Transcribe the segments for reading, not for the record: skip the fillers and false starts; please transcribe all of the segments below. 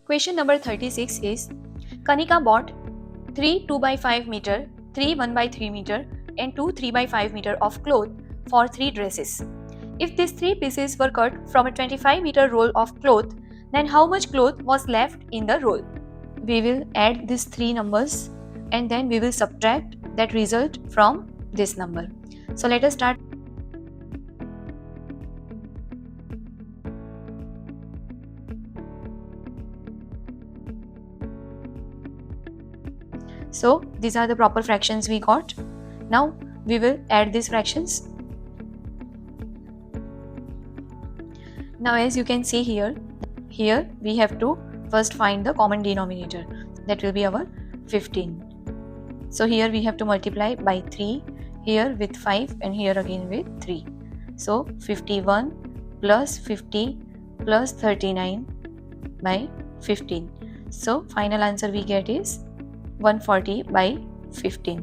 Question number 36 is, Kanika bought 3 2x5 meter, 3 1x3 meter and 2 3x5 meter of cloth for 3 dresses. If these 3 pieces were cut from a 25 meter roll of cloth, then how much cloth was left in the roll? We will add these 3 numbers and then we will subtract that result from this number. So let us start. So these are the proper fractions we got. Now we will add these fractions. Now as you can see here we have to first find the common denominator. That will be our 15. So here we have to multiply by 3, here with 5 and here again with 3. So 51 plus 50 plus 39 by 15. So final answer we get is 140 by 15.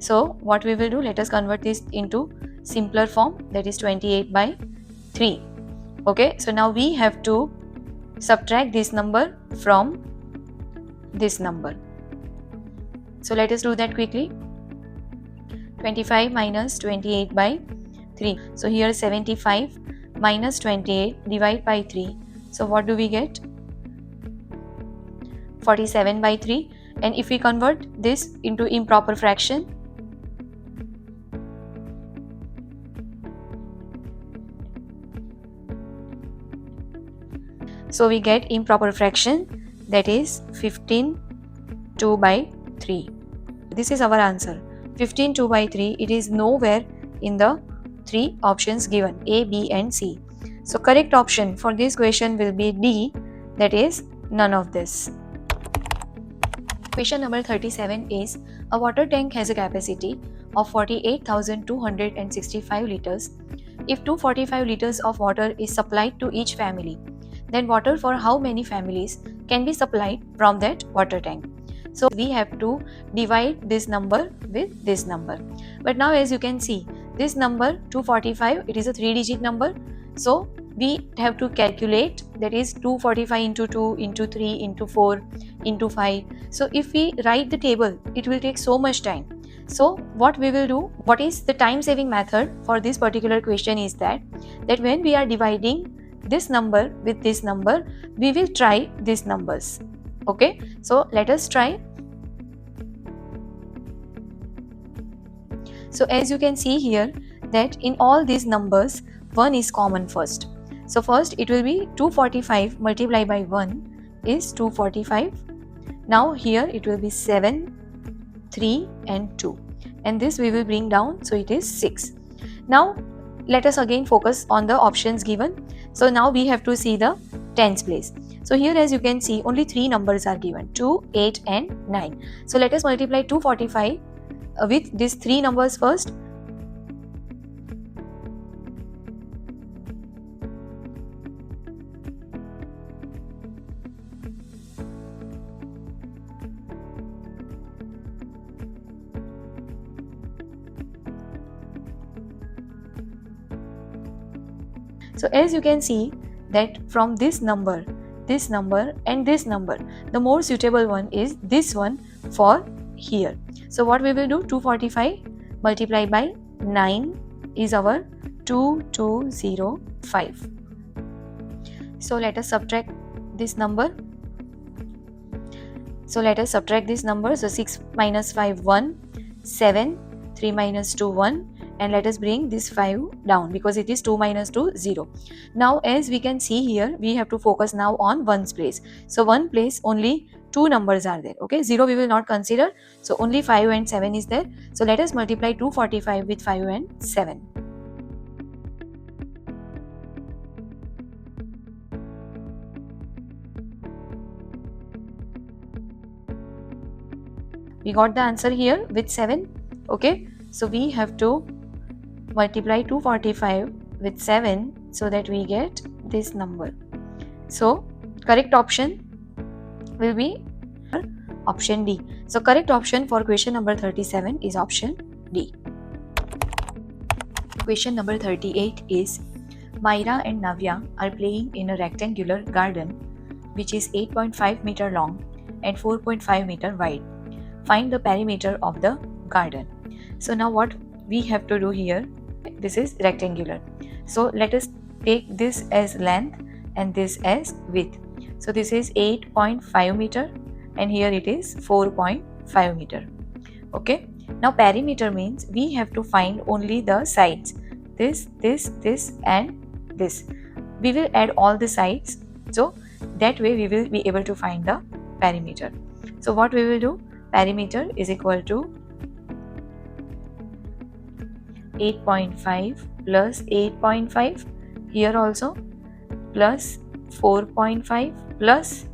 So what we will do, let us convert this into simpler form, that is 28 by 3. Okay, so now we have to subtract this number from this number. So let us do that quickly. 25 minus 28 by 3. So here 75 minus 28 divide by 3. So what do we get? 47 by 3. And if we convert this into improper fraction, so we get improper fraction, that is 15 2 by 3. This is our answer. 15 2 by 3. It is nowhere in the 3 options given, A, B and C. So correct option for this question will be D, that is none of this. Question number 37 is, a water tank has a capacity of 48,265 liters. If 245 liters of water is supplied to each family, then water for how many families can be supplied from that water tank? So we have to divide this number with this number. But now as you can see, this number 245, it is a 3-digit number. So we have to calculate, that is 245 into 2 into 3 into 4 into 5. So if we write the table, it will take so much time. So what we will do, what is the time saving method for this particular question is that when we are dividing this number with this number, we will try these numbers. Okay, so let us try. So as you can see here, that in all these numbers, 1 is common first. So first it will be 245 multiplied by 1 is 245. Now here it will be 7, 3 and 2. And this we will bring down, so it is 6. Now let us again focus on the options given. So now we have to see the tens place. So here as you can see, only 3 numbers are given, 2, 8 and 9. So let us multiply 245 with these 3 numbers first. So as you can see that from this number and this number, the more suitable one is this one for here. So what we will do, 245 multiplied by 9 is our 2205. So let us subtract this number. So 6 minus 5 1, 7, 3 minus 2 1. And let us bring this 5 down because it is 2 minus 2 0. Now as we can see here, we have to focus now on ones place. So one place only 2 numbers are there. Okay, 0 we will not consider. So only 5 and 7 is there. So let us multiply 245 with 5 and 7. We got the answer here with 7. Okay, so we have to multiply 245 with 7 so that we get this number. So correct option will be option D. So correct option for question number 37 is option D. Question number 38 is, Myra and Navya are playing in a rectangular garden which is 8.5 meter long and 4.5 meter wide. Find the perimeter of the garden. So now what we have to do here, this is rectangular. So let us take this as length and this as width. So this is 8.5 meter and here it is 4.5 meter. Okay. Now perimeter means we have to find only the sides. This and this. We will add all the sides. So that way we will be able to find the perimeter. So what we will do? Perimeter is equal to 8.5 plus 8.5 here also plus 4.5 plus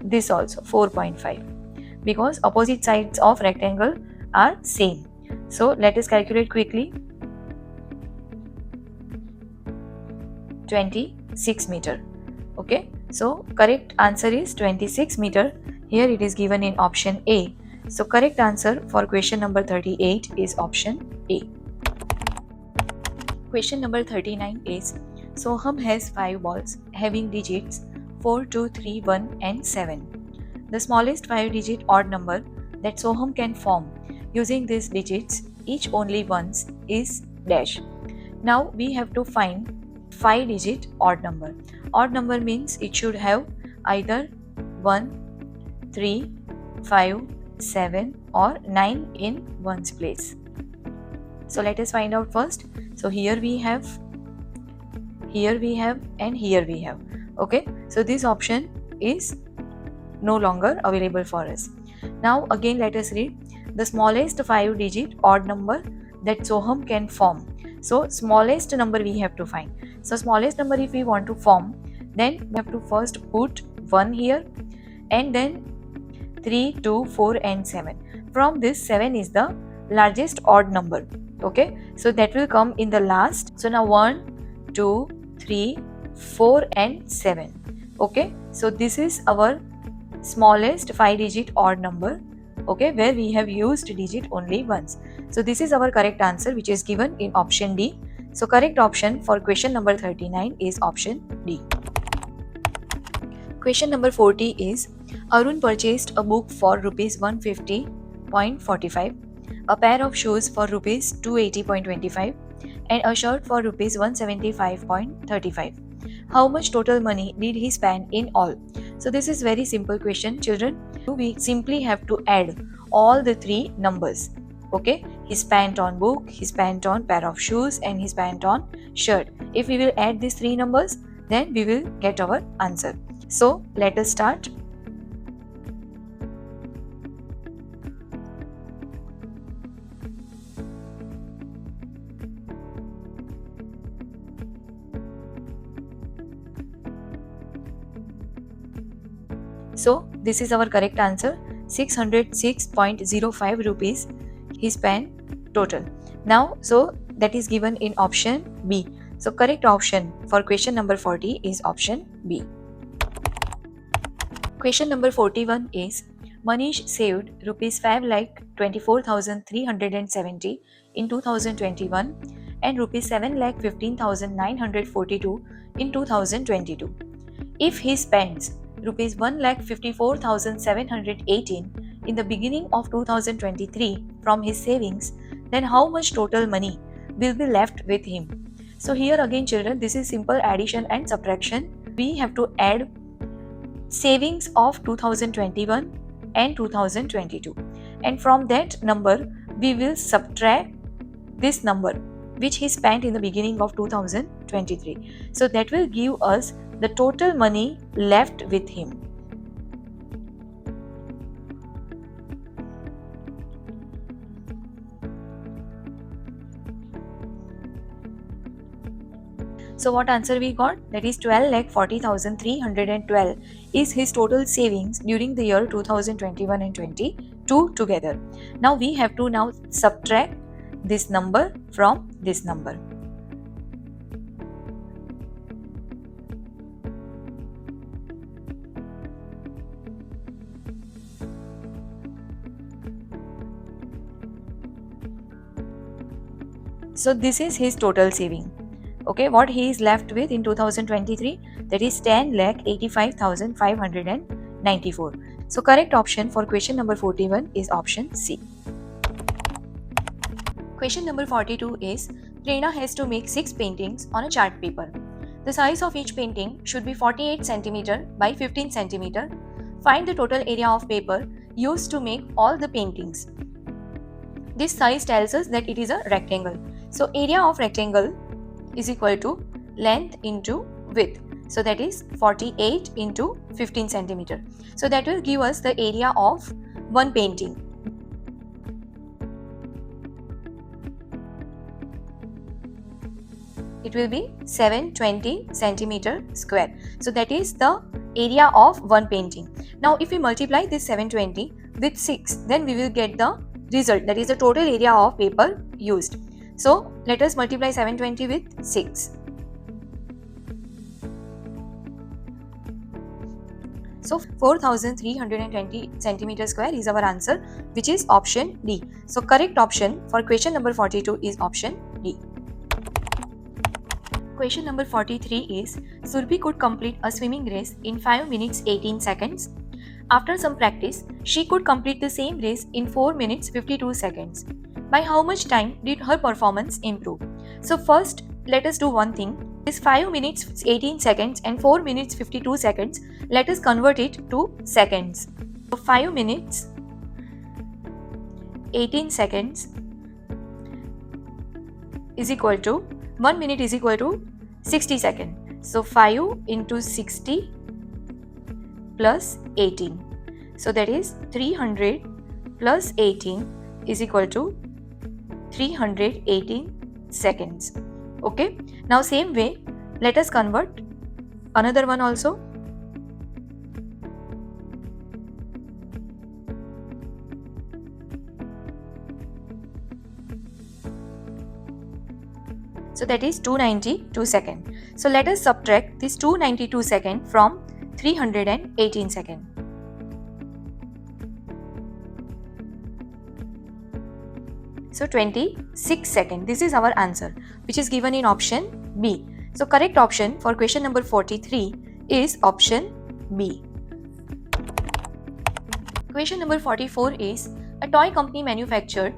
this also 4.5 because opposite sides of rectangle are same. So let us calculate quickly. 26 meter. Okay, so correct answer is 26 meter. Here it is given in option A. So correct answer for question number 38 is option A. Question number 39 is, Soham has 5 balls having digits 4, 2, 3, 1 and 7. The smallest 5-digit odd number that Soham can form using these digits, each only once, is dash. Now we have to find 5-digit odd number. Odd number means it should have either 1, 3, 5, 7 or 9 in ones place. So let us find out first. So here we have and here we have. Okay, so this option is no longer available for us. Now again let us read the smallest 5-digit odd number that Soham can form. So smallest number we have to find. So smallest number if we want to form, then we have to first put 1 here and then 3, 2, 4 and 7. From this 7 is the largest odd number. Okay, so that will come in the last. So now 1, 2, 3, 4 and 7. Okay, so this is our smallest 5-digit odd number. Okay, where we have used digit only once. So this is our correct answer, which is given in option D. So correct option for question number 39 is option D. Question number 40 is, Arun purchased a book for rupees 150.45, a pair of shoes for rupees 280.25 and a shirt for rupees 175.35. How much total money did he spend in all? So this is very simple question, children. We simply have to add all the 3 numbers. Okay, he spent on book, he spent on pair of shoes and he spent on shirt. If we will add these 3 numbers, then we will get our answer. So let us start. So this is our correct answer, 606.05 rupees he spent total. Now, so that is given in option B. So correct option for question number 40 is option B. Question number 41 is, Manish saved rupees 5,24,370 in 2021 and rupees 7,15,942 in 2022. If he spends rupees 1,54,718 in the beginning of 2023 from his savings, then how much total money will be left with him? So here again, children, this is simple addition and subtraction. We have to add savings of 2021 and 2022, and from that number we will subtract this number which he spent in the beginning of 2023. So that will give us the total money left with him. So what answer we got? That is 12,40,312 is his total savings during the year 2021 and 22 together. Now we have to now subtract this number from this number. So this is his total saving. Okay, what he is left with in 2023? that is 10,85,594. So correct option for question number 41 is option C. Question number 42 is, Prerna has to make 6 paintings on a chart paper. The size of each painting should be 48 cm by 15 cm. Find the total area of paper used to make all the paintings. This size tells us that it is a rectangle. So area of rectangle is equal to length into width. So that is 48 into 15 cm. So that will give us the area of one painting. It will be 720 centimeter square. So that is the area of one painting. Now if we multiply this 720 with 6, then we will get the result, that is the total area of paper used. So let us multiply 720 with 6. So 4320 centimeter square is our answer, which is option D. So correct option for question number 42 is option D. Question number 43 is, Surbhi could complete a swimming race in 5 minutes 18 seconds. After some practice, she could complete the same race in 4 minutes 52 seconds. By how much time did her performance improve? So first, let us do one thing. This 5 minutes 18 seconds and 4 minutes 52 seconds, let us convert it to seconds. So 5 minutes 18 seconds is equal to 1 minute is equal to 60 seconds. So 5 into 60 plus 18. So that is 300 plus 18 is equal to 318 seconds. Okay. Now same way, let us convert another one also. So that is 292 seconds. So let us subtract this 292 seconds from 318 seconds. So 26 seconds. This is our answer, which is given in option B. So correct option for question number 43 is option B. Question number 44 is, a toy company manufactured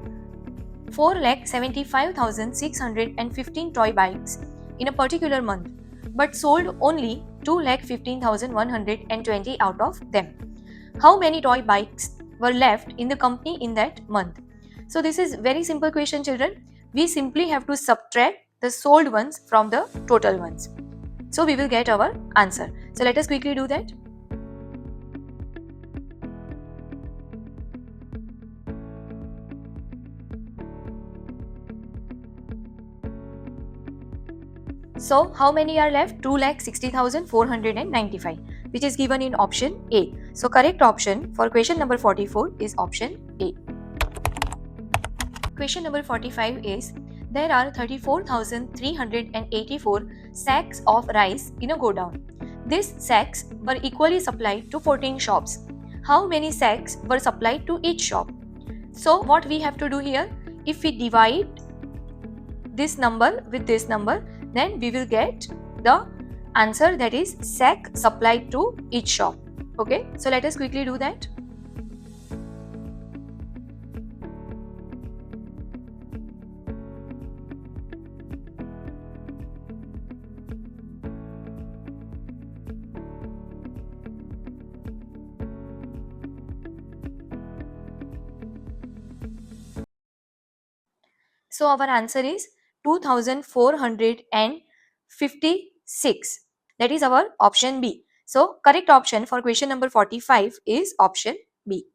4,75,615 toy bikes in a particular month, but sold only 2,15,120 out of them. How many toy bikes were left in the company in that month? So this is very simple question, children. We simply have to subtract the sold ones from the total ones. So we will get our answer. So let us quickly do that. So how many are left? 2,60,495, which is given in option A. So correct option for question number 44 is option A. Question number 45 is, there are 34,384 sacks of rice in a godown. These sacks were equally supplied to 14 shops. How many sacks were supplied to each shop? So what we have to do here, if we divide this number with this number, then we will get the answer, that is sack supplied to each shop. Okay, so let us quickly do that. So our answer is 2,456. That is our option B. So correct option for question number 45 is option B.